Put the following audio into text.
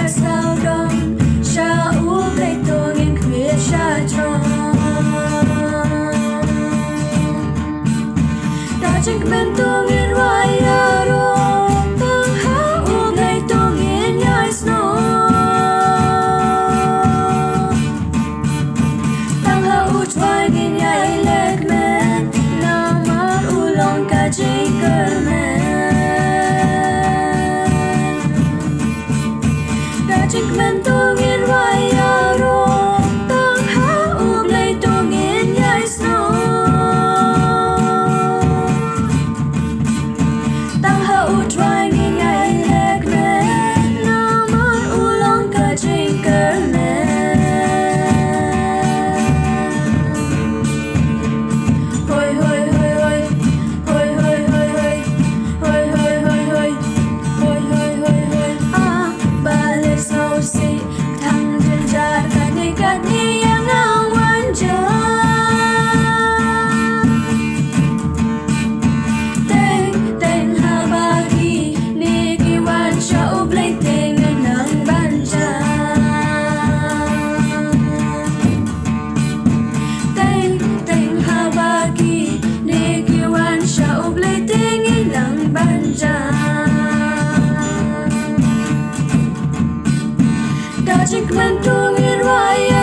sao đông cha u lấy tôi nghiêng khuya cha tròn đã chính bên tôi nghiêng vai aro tăng há u lấy tôi nghiêng nhai snow tăng há u vai nghiêng nhai lek men namar u long ka jiker men chính mình tôi nghiêng vai aro tăng há ôm lấy tôi nghiêng nhai snow tăng há út vai nghiêng nhai lek men naman ulang ka jinker men hoi hoi hoi hoi hoi hoi hoi hoi hoi hoi hoi hoi hoi hoi hoi ah balik sau si thằng chân cha cắt đi yang ngang quan chờ tên tên ha ba ki ni ki wan cha u play tên ngang nang ban cha tên tên ha ba ki ni ki wan cha u play tên ngang nang ban cha đã chính mình tôi nghiêng vai